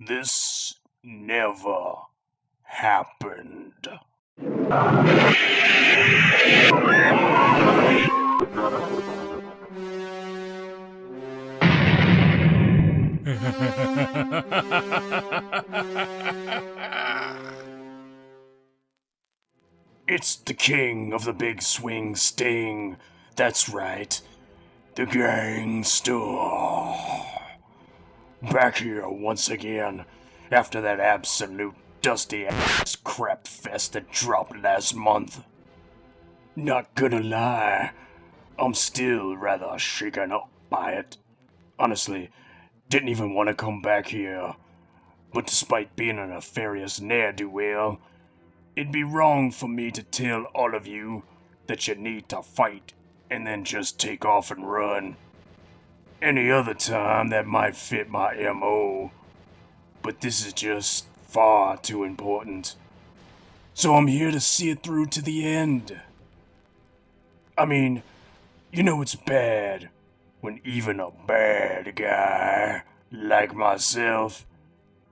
This never happened. It's the king of the big swing sting. That's right, the Gangstor. Back here once again, after that absolute dusty-ass crap fest that dropped last month. Not gonna lie, I'm still rather shaken up by it. Honestly, didn't even want to come back here. But despite being a nefarious ne'er-do-well, it'd be wrong for me to tell all of you that you need to fight and then just take off and run. Any other time that might fit my MO, but this is just far too important. So I'm here to see it through to the end. I mean, you know it's bad when even a bad guy like myself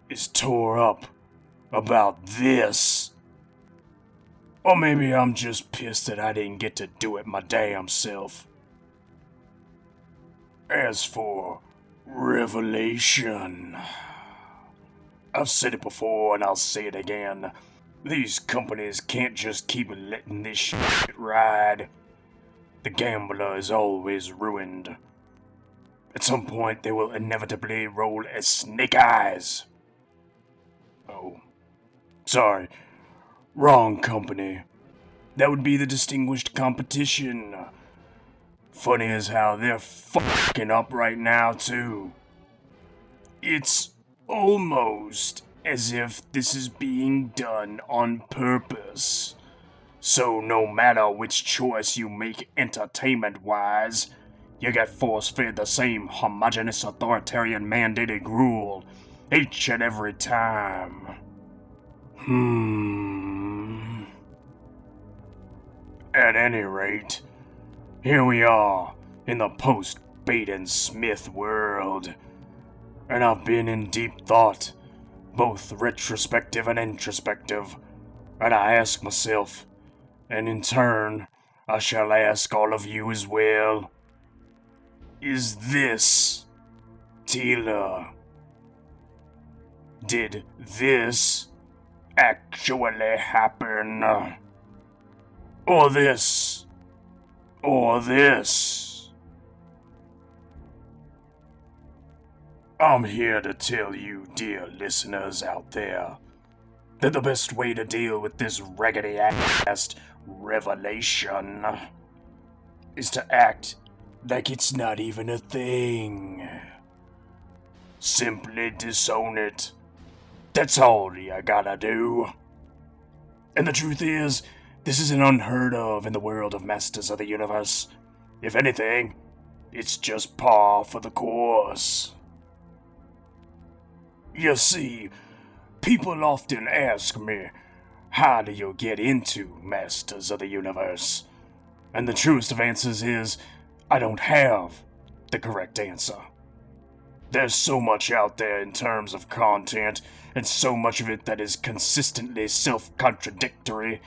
is tore up about this. Or maybe I'm just pissed that I didn't get to do it my damn self. As for revelation, I've said it before and I'll say it again. These companies can't just keep letting this shit ride. The gambler is always ruined. At some point, they will inevitably roll as snake eyes. Oh, sorry. Wrong company. That would be the Distinguished Competition. Funny as how they're fucking up right now, too. It's almost as if this is being done on purpose. So no matter which choice you make entertainment-wise, you get force-fed the same homogeneous authoritarian mandated gruel each and every time. At any rate, here we are in the post-Baden-Smith world, and I've been in deep thought, both retrospective and introspective, and I ask myself, and in turn, I shall ask all of you as well, is this Tila? Did this actually happen? Or this? Or this? I'm here to tell you, dear listeners out there, that the best way to deal with this raggedy-ass revelation is to act like it's not even a thing. Simply disown it. That's all you gotta do. And the truth is, this isn't unheard of in the world of Masters of the Universe. If anything, it's just par for the course. You see, people often ask me, how do you get into Masters of the Universe? And the truest of answers is, I don't have the correct answer. There's so much out there in terms of content, and so much of it that is consistently self-contradictory,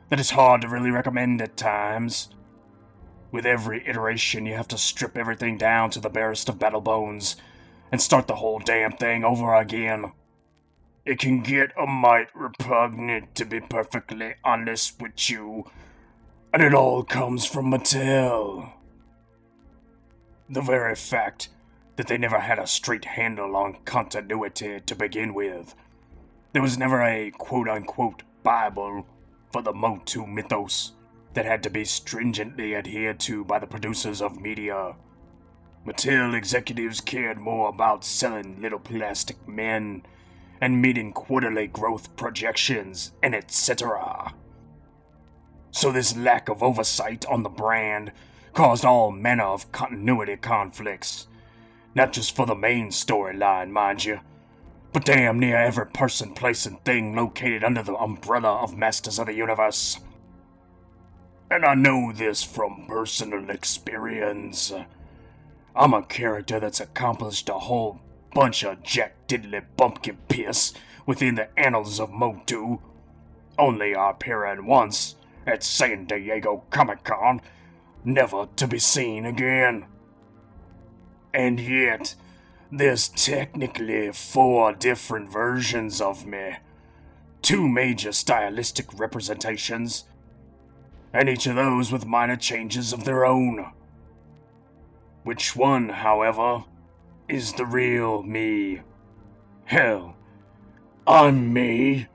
that it's hard to really recommend at times. With every iteration, you have to strip everything down to the barest of battle bones, and start the whole damn thing over again. It can get a mite repugnant, to be perfectly honest with you, and it all comes from Mattel. The very fact that they never had a straight handle on continuity to begin with. There was never a quote-unquote Bible for the MOTU mythos that had to be stringently adhered to by the producers of media. Mattel executives cared more about selling little plastic men and meeting quarterly growth projections and etc. So this lack of oversight on the brand caused all manner of continuity conflicts. Not just for the main storyline, mind you, but damn near every person, place, and thing located under the umbrella of Masters of the Universe. And I know this from personal experience. I'm a character that's accomplished a whole bunch of jack diddly bumpkin piss within the annals of MOTU, only appearing once at San Diego Comic-Con, never to be seen again. And yet, there's technically 4 different versions of me, 2 major stylistic representations, and each of those with minor changes of their own. Which one, however, is the real me? Hell, I'm me,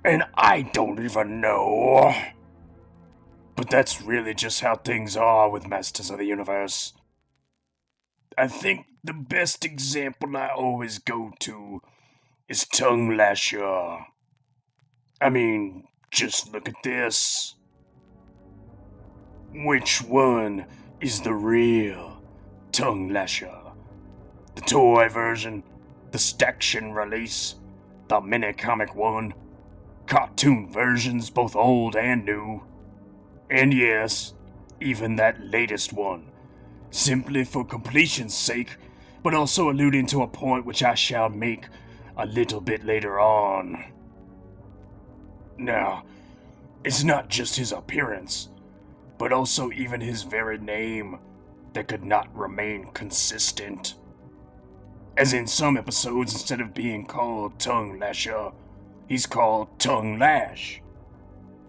and I don't even know. But that's really just how things are with Masters of the Universe. I think the best example I always go to is Tongue Lasher. I mean, just look at this. Which one is the real Tongue Lasher? The toy version, the Staction release, the mini-comic one, cartoon versions both old and new, and yes, even that latest one, simply for completion's sake, but also alluding to a point which I shall make a little bit later on. Now, it's not just his appearance, but also even his very name that could not remain consistent. As in some episodes, instead of being called Tongue Lasher, he's called Tongue Lash.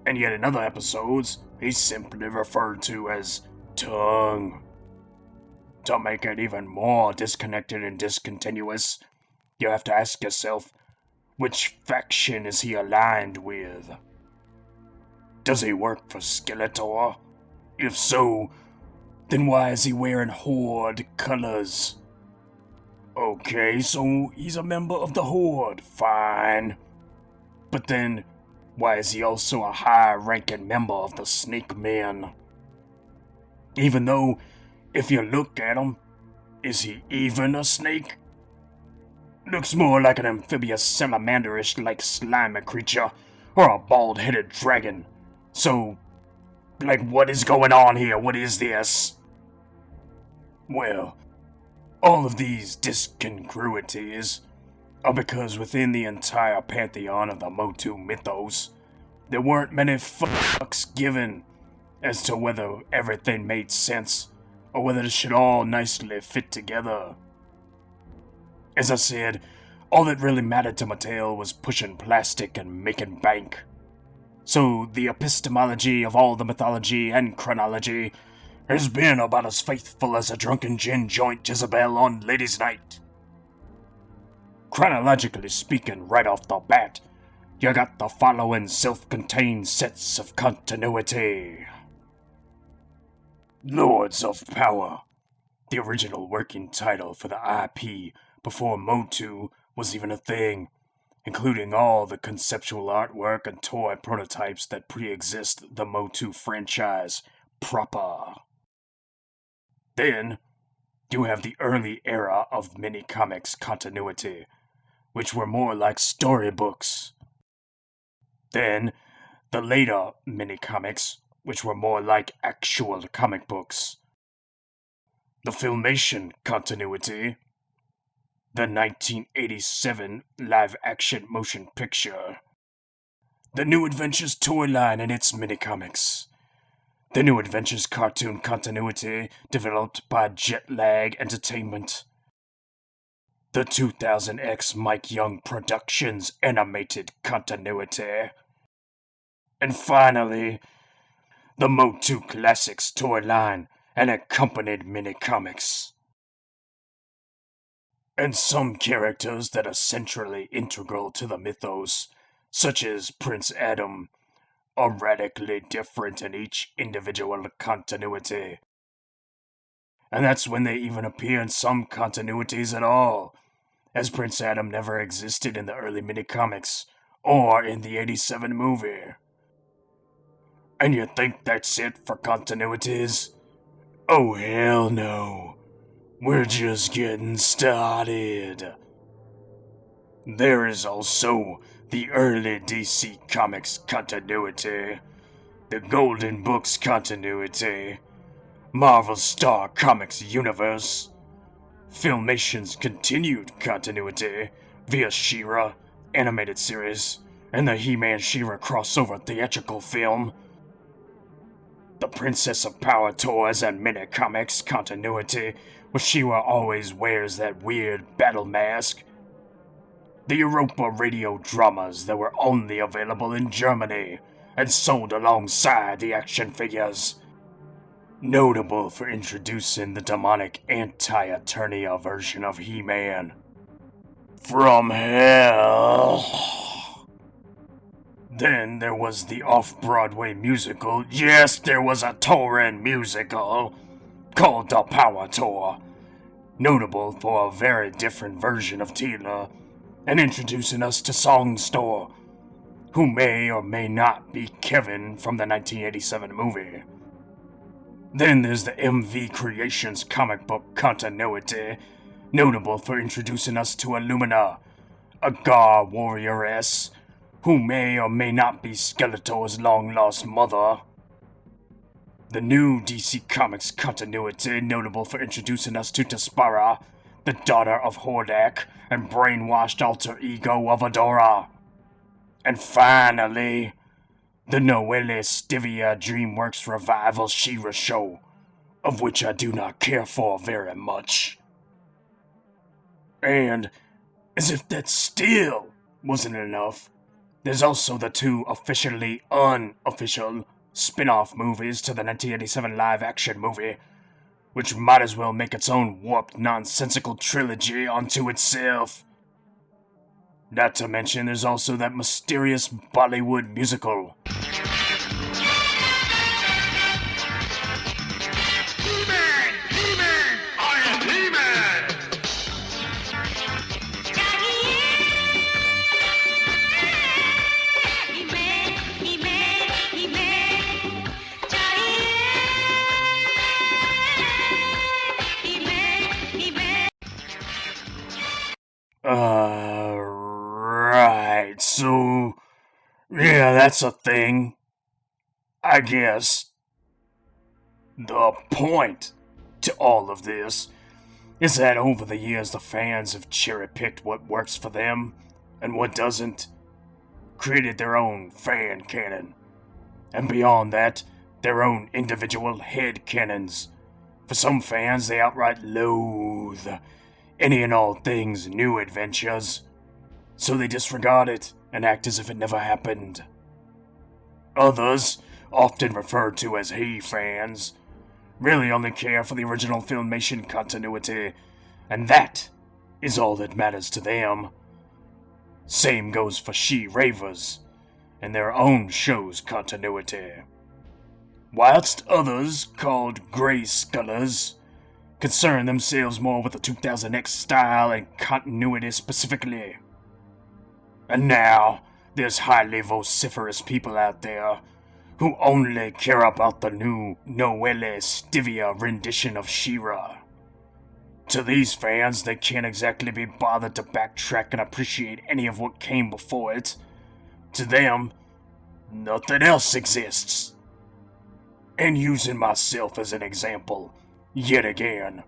And yet in other episodes, he's simply referred to as Tongue. To make it even more disconnected and discontinuous, you have to ask yourself, which faction is he aligned with? Does he work for Skeletor? If so, then why is he wearing Horde colors? Okay, so he's a member of the Horde, fine. But then, why is he also a high-ranking member of the Snake Men? Even though, if you look at him, is he even a snake? Looks more like an amphibious salamanderish-like slimy creature, or a bald-headed dragon. So, like, what is going on here? What is this? Well, all of these discongruities are because within the entire pantheon of the MOTU mythos, there weren't many fucks given as to whether everything made sense, or whether it should all nicely fit together. As I said, all that really mattered to Mattel was pushing plastic and making bank. So the epistemology of all the mythology and chronology has been about as faithful as a drunken gin joint Jezebel on Ladies' Night. Chronologically speaking, right off the bat, you got the following self-contained sets of continuity. Lords of Power, the original working title for the IP before MOTU was even a thing, including all the conceptual artwork and toy prototypes that pre-exist the MOTU franchise proper. Then, you have the early era of minicomics continuity, which were more like storybooks. Then, the later minicomics, which were more like actual comic books. The Filmation continuity, the 1987 live-action motion picture, the New Adventures toy line and its minicomics, the New Adventures cartoon continuity developed by JETLAG Entertainment, the 2000X Mike Young Productions animated continuity, and finally, the MOTU Classics toy line and accompanied mini-comics. And some characters that are centrally integral to the mythos, such as Prince Adam, are radically different in each individual continuity. And that's when they even appear in some continuities at all, as Prince Adam never existed in the early mini-comics, or in the 87 movie. And you think that's it for continuities? Oh hell no. We're just getting started. There is also the early DC Comics continuity, the Golden Books continuity, Marvel Star Comics universe, Filmation's continued continuity via She-Ra animated series and the He-Man She-Ra crossover theatrical film, the Princess of Power toys and mini-comics continuity, where She-Ra always wears that weird battle mask, the Europa radio dramas that were only available in Germany and sold alongside the action figures, notable for introducing the demonic anti-Eternia version of He-Man. From hell. Then there was the off-Broadway musical, yes, there was a touring musical, called The Power Tour, notable for a very different version of Teela, and introducing us to Gangstor, who may or may not be Kevin from the 1987 movie. Then there's the MV Creations comic book continuity, notable for introducing us to Illumina, a Gar warrioress, who may or may not be Skeletor's long-lost mother. The new DC Comics continuity, notable for introducing us to Tespara, the daughter of Hordak and brainwashed alter ego of Adora. And finally, the Noelle Stivia DreamWorks revival She-Ra show, of which I do not care for very much. And, as if that still wasn't enough, there's also the two officially unofficial spin-off movies to the 1987 live-action movie, which might as well make its own warped, nonsensical trilogy unto itself. Not to mention there's also that mysterious Bollywood musical. He-Man! He-Man! I am He-Man! Right, so, yeah, that's a thing, I guess. The point to all of this is that over the years the fans have cherry-picked what works for them and what doesn't, created their own fan canon, and beyond that, their own individual head canons. For some fans, they outright loathe any and all things new adventures, so they disregard it and act as if it never happened. Others, often referred to as He-fans, really only care for the original Filmation continuity, and that is all that matters to them. Same goes for She-ravers and their own show's continuity. Whilst others, called Grey Skullers, concern themselves more with the 2000X style and continuity specifically. And now, there's highly vociferous people out there who only care about the new Noelle Stivia rendition of She-Ra. To these fans, they can't exactly be bothered to backtrack and appreciate any of what came before it. To them, nothing else exists. And using myself as an example, yet again,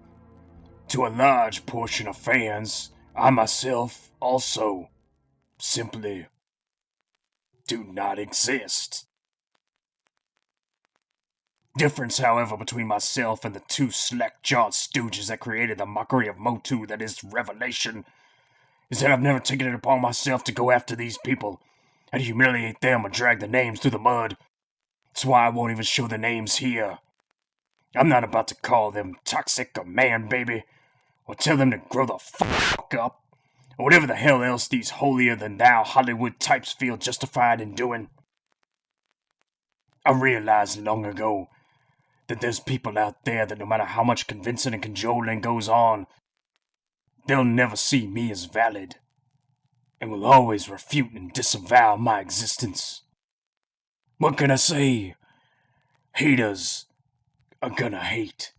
to a large portion of fans, I myself also simply do not exist. Difference, however, between myself and the two slack-jawed stooges that created the mockery of MOTU that is Revelation, is that I've never taken it upon myself to go after these people and humiliate them or drag their names through the mud. That's why I won't even show their names here. I'm not about to call them toxic or man-baby, or tell them to grow the fuck up, or whatever the hell else these holier-than-thou Hollywood types feel justified in doing. I realized long ago that there's people out there that no matter how much convincing and cajoling goes on, they'll never see me as valid, and will always refute and disavow my existence. What can I say? Haters are gonna hate.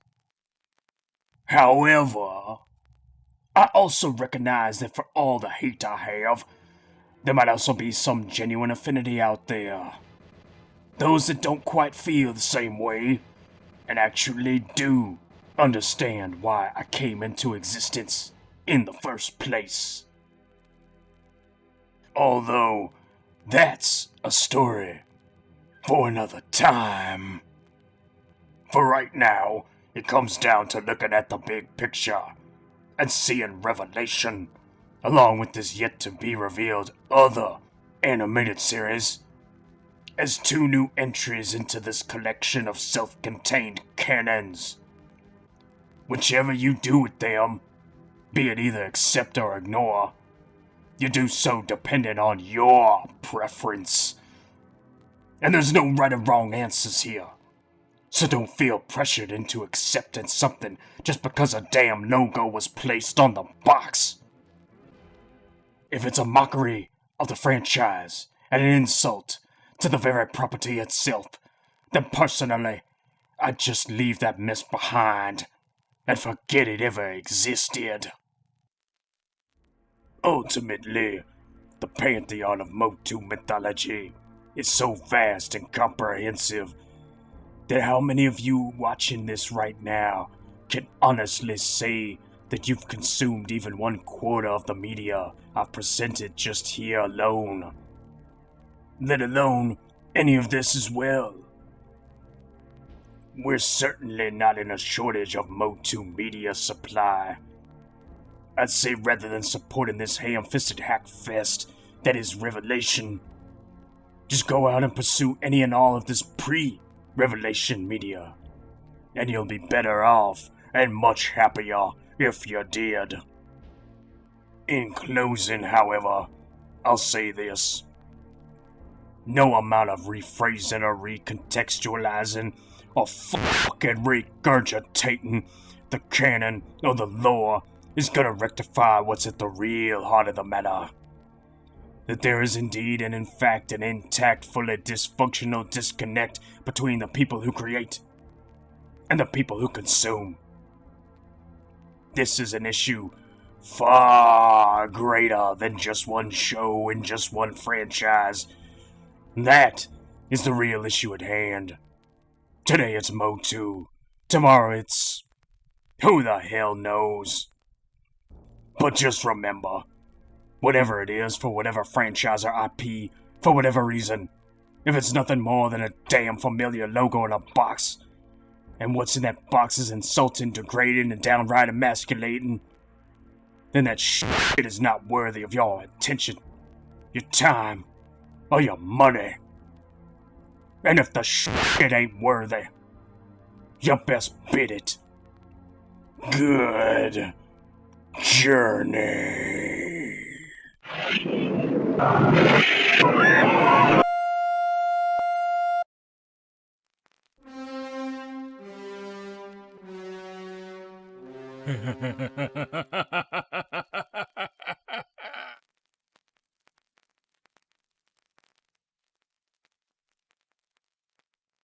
However, I also recognize that for all the hate I have, there might also be some genuine affinity out there. Those that don't quite feel the same way, and actually do understand why I came into existence in the first place. Although, that's a story for another time. For right now, it comes down to looking at the big picture and seeing Revelation, along with this yet-to-be-revealed other animated series, as 2 new entries into this collection of self-contained canons. Whichever you do with them, be it either accept or ignore, you do so dependent on your preference. And there's no right or wrong answers here. So don't feel pressured into accepting something just because a damn logo was placed on the box. If it's a mockery of the franchise and an insult to the very property itself, then personally, I'd just leave that mess behind and forget it ever existed. Ultimately, the pantheon of MOTU mythology is so vast and comprehensive that how many of you watching this right now can honestly say that you've consumed even 1/4 of the media I've presented just here alone? Let alone any of this as well. We're certainly not in a shortage of MOTU media supply. I'd say rather than supporting this ham-fisted hack fest that is Revelation, just go out and pursue any and all of this pre-Revelation media, and you'll be better off and much happier if you did. In closing, however, I'll say this. No amount of rephrasing or recontextualizing or fucking regurgitating the canon or the lore is gonna rectify what's at the real heart of the matter. That there is indeed and in fact an intact, fully dysfunctional disconnect between the people who create and the people who consume. This is an issue far greater than just one show and just one franchise. That is the real issue at hand. Today it's MOTU. Tomorrow it's... who the hell knows? But just remember, whatever it is, for whatever franchise or IP, for whatever reason, if it's nothing more than a damn familiar logo in a box, and what's in that box is insulting, degrading, and downright emasculating, then that shit is not worthy of your attention, your time, or your money. And if the shit ain't worthy, you best bid it. Good journey.